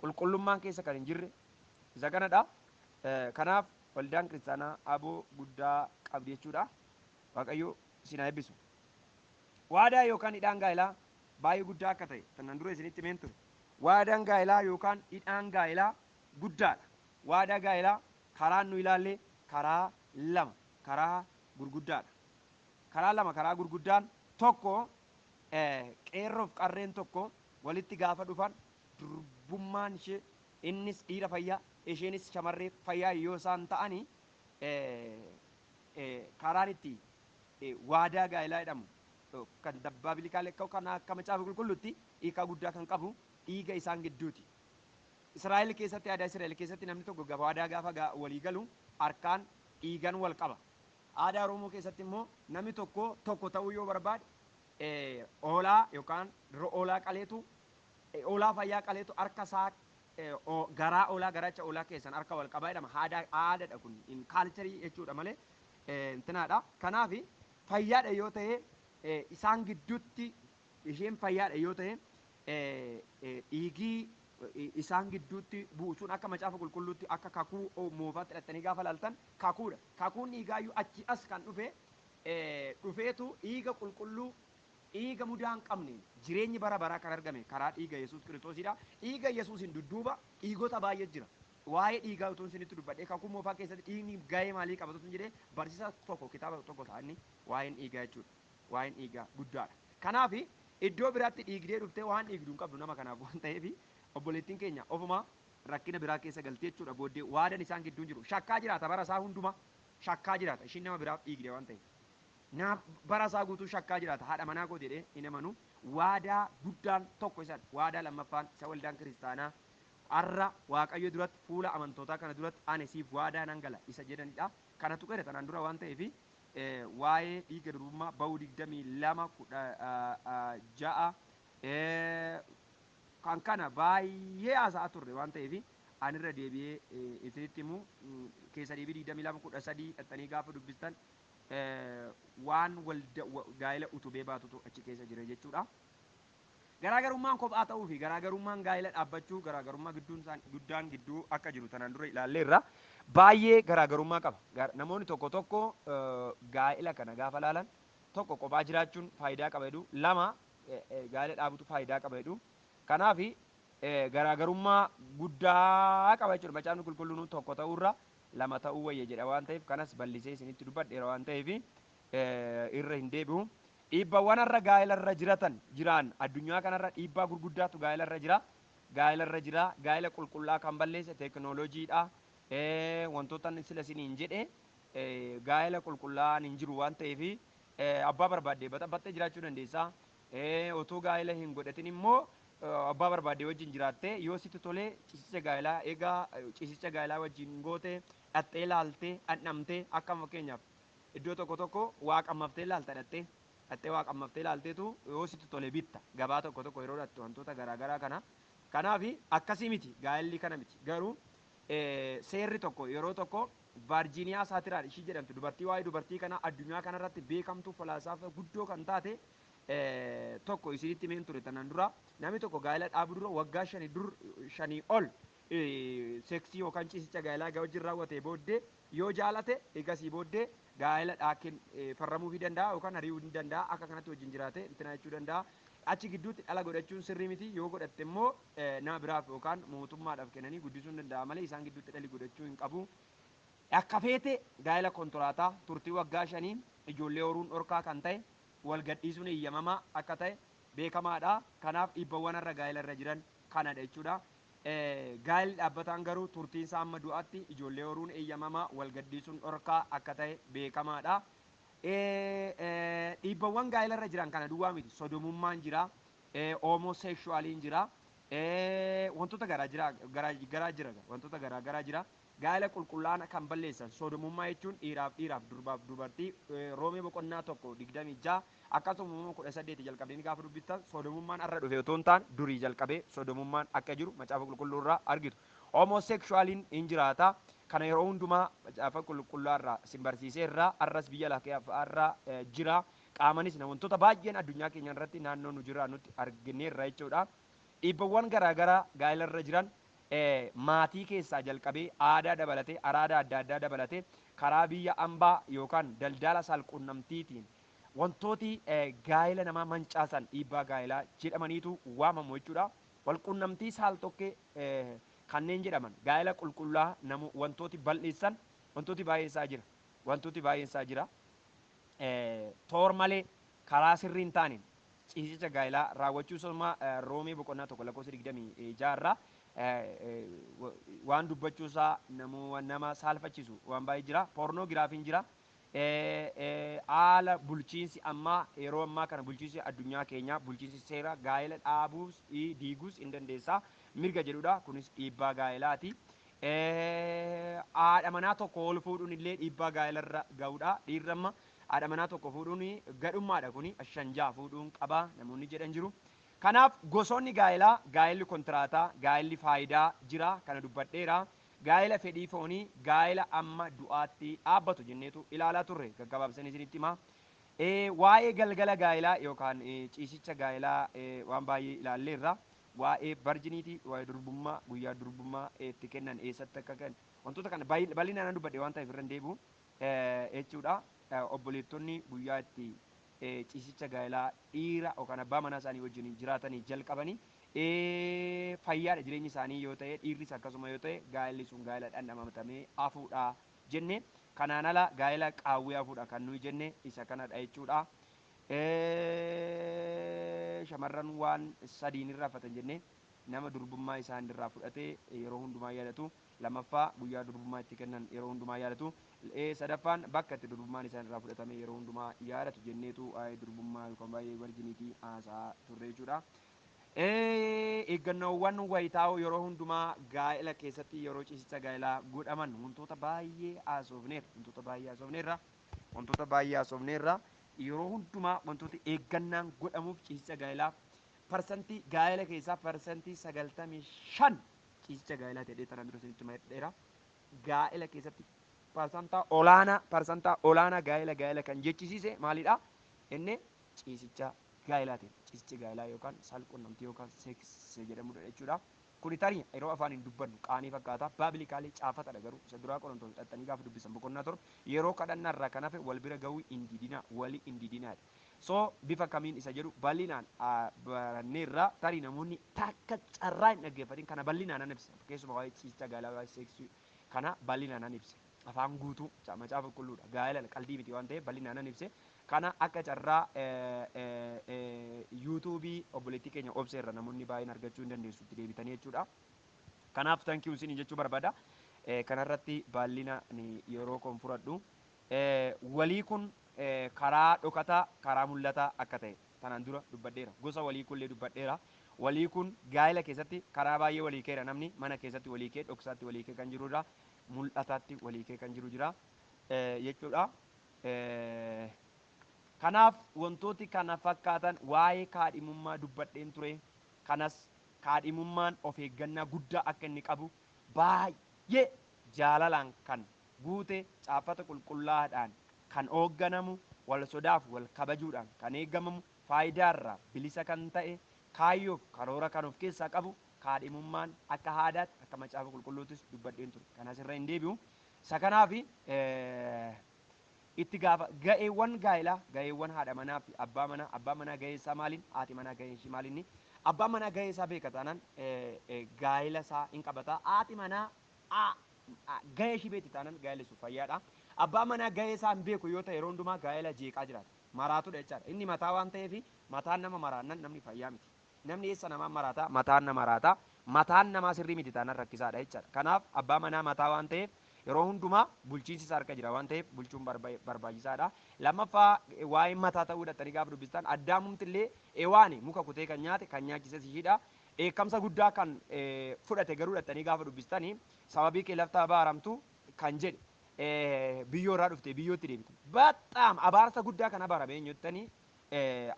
qulqullummaan keessa kan hin jirre isa kanadha kanaaf waldaan kiristaanaa aboo guddaa qabdi jechuudha waaqayyo isin haa eebbisu waadaa yookaan hidhaan gaa'elaa baay'ee guddaa akka ta'e tannan dura isinitti himeen ture waadaan gaa'elaa yookaan hidhaan gaa'elaa guddaadha waadaa gaa'elaa karaan nu ilaalle karaa lama karaa gurguddaadha karaa lama karaa gurguddaan tokko qeerroof qarreen tokko walitti gaafa dhufan durbummaan ishee innis dhiira fayyaa isheenis shamarree fayyaa yoo isaan ta'anii karaan itti waadaa gaa'elaa jedhamu kan dabbaa bilikaa lekka'u kan akka macaafa qulqulluutti hiikaa guddaa kan qabu dhiiga isaan gidduuti. Israa'el keessatti aadaa Israa'el keessatti namni tokko waadaa gaafa walii galu harkaan dhiigan wal qaba. Aadaa Oromoo keessatti immoo namni tokko ta'uu yoo barbaade hoolaa yookaan hoolaa qaleetu hoolaa fayyaa qaleetu harka isaa garaa hoolaa garaacha hoolaa keessan harka wal qabaa jedhama. Aadaadha kun kaalcharii jechuudha malee intinaadha. Kanaaf fayyaadha yoo ta'e isaan gidduutti isheen fayyaadha yoo ta'e dhiigii isaan gidduutti buusuun akka macaafa qulqulluutti akka kakuu moofaatti hidhattanii gaafa laaltan kakuudha. Kakuun dhiigaayyuu achi as kan dhufeetu dhiiga qulqulluu dhiiga mudaa hin qabne jireenyi bara baraa kan argame karaa dhiiga Yesuus Kiristoosidha. Dhiiga Yesuusin dudduuba dhiigota baay'ee jira. Waa'ee dhiigaa utuun isinitti dubbadhee kakuu moofaa keessatti dhiigni gahee maalii qabatu sun jedhee barsiisa tokko kitaaba tokko ta'anii waa'een dhiigaa jechuudha. Waa'een dhiigaa guddaadha. Kanaaf iddoo biraatti dhiigdee dhuftee waan dhiigduu hin qabdu nama kanaaf waan ta'eef obboleettiin keenya ofuma rakkina biraa keessa galtee jechuudha booddee waadaan isaan gidduun jiru shakkaa jiraata bara isaa hundumaa shakkaa jiraata ishiin nama biraaf dhiigdee waan ta'eef na bara isaa guutuu shakkaa jiraata haadha manaa koo jedhee hin amanu waadaa guddaan tokko isa waadaa lammaffaan isa waldaan kiristaanaa arra waaqayyo duratti fuula amantootaa kana duratti ani siif waadaa nan gala isa jedhanidha. Kanatu qeere tanaan dura waan ta'eef waa'ee dhiiga durbummaa ba'uu 22:6 kan kana baay'ee haasaa turre waan ta'eef anirra deebi'ee isinitti himu keessa deebii 22:13 dhattanii gaafa dubbistan waan gaa'ela utubee baatutu achi keessa jira jechuudha. Garaagarummaan kophaa ta'uu fi garaagarummaan gaa'ela dhaabbachuu garaagarummaa guddaan gidduu akka jiru tanaan dura ilaalleerra baay'ee garaagarummaa qaba. Namoonni tokko tokko gaa'ela kana gaafa laalan tokko kophaa jiraachuun faayidaa qaba jedhu lama gaa'ela dhaabutu faayidaa qaba jedhu. Kanaaf garaagarummaa guddaa qaba jechuudha. Macaafni qulqulluun tokko ta'urra lama ta'uu wayya jedha waan ta'eef kanas bal'isee isinitti dubbadheera waan ta'eef irra hin deebi'u. Dhiibbawwan irra gaa'ela irra jiran addunyaa kanarra dhiibbaa gurguddaatu gaa'ela irra jira. Gaa'ela irra jira. Gaa'ela qulqullaa kan balleesse teekinooloojiidha. Wantoota sila isiniin jedhe gaa'ela qulqullaan hin jiru waan ta'eef abbaa barbaadde baxabattee jiraachuu dandeessa. Otoo gaa'ela hin godhatin immoo abbaa barbaadde wajjin jiraattee yoo sitti tolee ciisicha gaa'elaa egaa ciisicha gaa'elaa wajjin goote dhattee laaltee dhandhamtee akka fakkeenyaaf iddoo tokko tokko waaqammaftee laalta dhattee waaqammaftee laalteetu yoo sitti tole bitta gabaa tokko tokko yeroo dhattu wantoota garaagaraa kana. Kanaaf akkasii miti gaa'elli kana miti garuu seerri tokko yeroo tokko Vaarjiiniyaa Saatiraadh ishii jedhamtu dubartii waa'ee dubartii kana addunyaa kanarratti beekamtuu falaasafa guddoo kan taate tokko isinitti himeen ture tanaan dura namni tokko gaa'ela dhaabu dura waggaa 5 ol seksii yookaan ciisicha gaa'elaa wajjin raawwatee booddee yoo jaalate egasii booddee gaa'ela dhaakin farramuufii danda'a yookaan hari'uu ni danda'a akka kanatti wajjin jiraate ittina jechuu danda'a. Achi gidduutti dhala godhachuun sirrii miti yoo godhatte immoo nama biraaf yookaan mootummaadhaaf kennanii guddisuun danda'a malee isaan gidduutti dhalli godhachuu hin qabu. Akka feete gaa'ela kontoraataa turtii waggaa 5 ijoollee horuun dhorkaa kan ta'e wal gadhiisuun eeyyamamaa akka ta'e beekamaadha. Kanaaf dhiibbawwan irra gaa'ela irra jiran kanadha jechuudha. Gaa'elli dhaabbataan garuu turtiin isaa amma du'aatti ijoollee horuun eeyyamamaa wal gadhiisuun dhorkaa akka ta'e beekamaadha. Dhiibbawwan gaa'ela irra jiran kana duwwaa miti sodomummaan jira, homosekshuwaaliin jira, wantoota garaa jira wantoota garaagaraa jira. Gaa'ela qulqullaana kan balleessan sodomummaa jechuun dhiiraaf durbaaf dubartii roomee boqonnaa 1:26 akkasuma 18 jalqabee gaafa dubbistan sodomummaan irra dhufe otoo hin taane durii jalqabee sodomummaan akka jiru macaafa qulqulluu irraa argitu. Homosekshuwaaliin hin jiraata. Kana yeroo hundumaa macaafa qulqulluu irraa sin barsiisee irraa arras biyya lafaa irraa jira. Qaamanis wantoota baay'een addunyaa keenya irratti naannoo nu jira nutti argineerra jechuudha. Dhiibbawwan garaagaraa gaa'ela irra jiran maatii keessaa jalqabee aadaa dabalatee araada adda addaa dabalatee karaa biyya ambaa yookaan daldala saalqunnamtiitiin wantooti gaa'ela namaa mancaasan dhiibbaa gaa'elaa jedhamaniitu waamamu jechuudha. Walqunnamtii saal tokkee kanneen jedhaman gaa'ela qulqullaa wantooti bal'eessan wantooti baay'eessaa jira. Wantooti baay'eessaa jira. Toor malee karaa sirrii hin taaneen ciisicha gaa'elaa raawwachuu somaa roomee boqonnaa 1:26 irraa waan dubbachuusaa nama saalfachiisu waan baay'ee jira. Poornoogiraafiin jira. Haala bulchiinsi ammaa yeroo ammaa kana bulchiinsi addunyaa keenyaa bulchiinsi seera gaa'ela dhaabuus diiguus hin dandeessaa mirga jedhudha. Kunis dhiibbaa gaa'elaati. Haadha manaa tokko ol fuudhuun illee dhiibbaa gaa'elarra ga'udha. Dhiirramma haadha manaa tokko fuudhuun gadhummaadha kuni ashanjaa fuudhuun qaba namoonni jedhan jiru. Kanaaf gosoonni gaa'elaa gaa'elli kontiraataa gaa'elli faayidaa jira kana dubbadheera. Gaa'ela fedhii foonii gaa'ela amma du'aatti dhaabbatu jenneetu ilaalaa turre gaggabaabsanii isinitti himaa. Waa'ee galgala gaa'elaa yookaan ciisicha gaa'elaa waan baay'ee ilaalleerra. Waa'ee varjiniitii waa'ee durbummaa guyyaa durbummaa itti kennan eessatti akka kennan wantoota kana bal'inaan dubbadhe waan ta'eef irra hin deebi'u jechuudha. Obboleettonni guyyaa itti ciisicha gaa'elaa dhiira yookaan abbaa manaa isaanii wajjin jiraatanii jalqabanii fayyaadha jireenyi isaanii yoo ta'e dhiirris akkasuma yoo ta'e gaa'elli sun gaa'ela dhandhamatamee hafuudha jenne. Kanaan ala gaa'ela qaawwee hafuudha kan nuyi jenne isa kanadha jechuudha. Shamarran waan sadiin irraa fatan jenne nama durbummaa isaan irraa fudhatee yeroo hundumaa yaadatu. Lamaffaa guyyaa durbummaa itti kennan yeroo hundumaa yaadatu. Sadaffaan bakka itti durbummaan isaan irraa fudhatame yeroo hundumaa yaadatu jenneetu durbummaa yookaan baay'ee varjiniitii haasaa turre jechuudha. Eeggannoowwan wayitaa'oo yeroo hundumaa gaa'ela keessatti yeroo ciisicha gaa'elaa godhaman wantoota baay'ee haasofneerra yeroo hundumaa wantoota eeggannaan godhamuuf ciisicha gaa'elaa parsantii gaa'ela keessaa parsantii 95 ciisicha gaa'elaa ta'ee tanaan dura isinitti madheera. Gaa'ela keessatti parsantaa olaanaa gaa'ela kan jechisiise maalidha? Inni ciisicha gaa'elaati. Ciisichi gaa'elaa yookaan saalqunnamtii yookaan seeksii jedhamudha jechuudha. Kuni tarii yeroo afaan hin dubbannu qaanii fakkaata. Baabilikaalii caafatadha garuu isa duraa qorantoonni xaxxanii gaafa dubbisan boqonnaa torba yeroo kadhannaarraa kan hafe wal bira gahuu hin didinaa walii hin didinaadha. So bifa kamiin isa jedhu bal'inaan baranneerra tarii namoonni takka carraa hin dhaggeeffatin kana bal'inaan nan ibsa. Keessumaa waa'ee ciisicha gaa'elaa waa'ee seeksii kana bal'inaan nan ibsa. Afaan guutuu macaafa qulqulluudha. Gaa'ela qalbii miti waan ta'eef bal'inaan nan ibse. Kana akka carraa yuutuubii obboleettii keenya obseerra namoonni baay'een argachuu hin dandeessu itti deebitanii jechuudha. Kanaaf tankiyuu isin jechuu barbaada. Kanarratti bal'ina yeroo kon fudhadhu. Walii kun karaa dhokataa karaa mul'ataa akka ta'e tanaan dura dubbadheera. Gosa walii kunillee dubbadheera. Walii kun gaa'ela keessatti karaa baay'ee walii keera namni mana keessatti walii kee dhoksaatti walii kee kan jirudha. Mul'ataatti walii kee kan jiru jira jechuudha. Kanaaf wantooti kana fakkaatan waa'ee kaadhimummaa dubbadheen ture. Kanas kaadhimummaan of eeggannaa guddaa akka inni qabu baay'ee jaalalaan kan guute caafata qulqullaa'aadhaan kan hoogganamu wal sodaaf wal kabajuudhaan kan eeggamamu faayidaarraa bilisa kan ta'e kaayyoof karoora kan of keessaa qabu kaadhimummaan akka aadaatti akka macaafa qulqulluuttis dubbadheen ture. Kanas irra hin deebi'u. Isa kanaaf itti gaafa ga'eewwan gaa'elaa ga'eewwan haadha manaa fi abbaa manaa ga'ee isaa maaliin haati manaa ga'ee ishii maaliin abbaan manaa ga'ee isaa beeka taanaan gaa'ela isaa hin qabata. Haati manaa ga'ee ishii beekti taanaan gaa'ela isaa fayyaadha. Abbaan manaa ga'ee isaa hin beeku yoo ta'e yeroo hundumaa gaa'ela jeeqaa jiraata. Maraatudha jechaadha. Inni mataa waan ta'eef mataan nama maraannan namni fayyaa miti. Namni eessa namaa maraataa mataan nama maraataa mataan namaa sirrii miti taanaan rakkisaadha jechaadha. Kanaaf abbaa manaa mataa waan ta'eef yeroo hundumaa bulchiinsi isaa harka jira waan ta'eef bulchuun barbaachisaadha. Lammaffaa waa'ee mataa ta'uu dhattanii gaafa dubbistan addaamumti illee ewaani muka kutee kan nyaate kan nyaachises ishiidha. Eekkamsa guddaa kan fudhate garuu dhattanii gaafa dubbistanii sababii kee laftaa abaaramtu kan jedhe biyyoorraa dhufte biyyootti deebite. Baxaam abaarsa guddaa kan abaarame eenyuttanii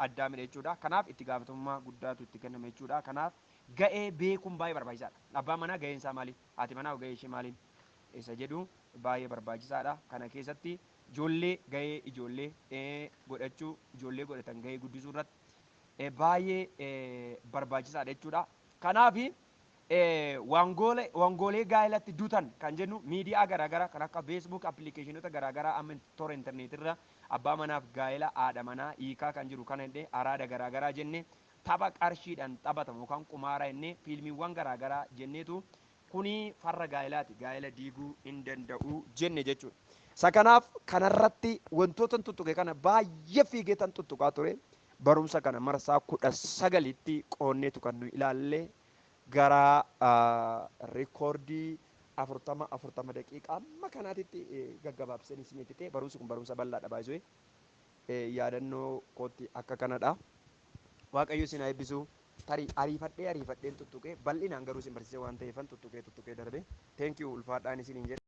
addaamidha jechuudha. Kanaaf itti gaafatamummaa guddaatu itti kenname jechuudha. Kanaaf ga'ee beekuun baay'ee barbaachisaadha. Abbaan manaa ga'een isaa maali? Haati manaa ga'ee ishee maaliin? Isa jedhu baay'ee barbaachisaadha. Kana keessatti ijoollee ga'ee ijoollee godhachuu ijoollee godhatan ga'ee guddisuu irratti baay'ee barbaachisaadha jechuudha. Kanaaf wangoolee gaa'elatti duutan kan jennu miidiyaa garaagaraa kan akka feesbuuk appilikeeshinoota garaagaraa amma toora intarneetirra abbaa manaaf gaa'ela haadha manaa hiikaa kan jiru kana illee araada garaagaraa jenne tapha qarshiidhaan taphatamu yookaan qumaara jennee fiilmiiwwan garaagaraa jenneetu kuni farra gaa'elaati. Gaa'ela diiguu hin danda'u jenne jechuudha. Isa kanaaf kanarratti wantoota tuttuqe kana baay'ee fiigeetan tuttuqaa ture. Barumsa kana marsaa 19tti qoonneetu kan nu ilaalle gara reekoordii 40 daqiiqaa amma kanaatitti gaggabaabsanii isinitti ta'e barumsi kun barumsa bal'aadha baay'ee yaadannoo kootti akka kanadha. Waaqayyo isin haa eebbisu. Tarii ariifadheen tuttuqee bal'inaan garuu isin barsiisee waan ta'eefan tuttuqee darbe. Thank you ulfaadhaan isiniin jedhe.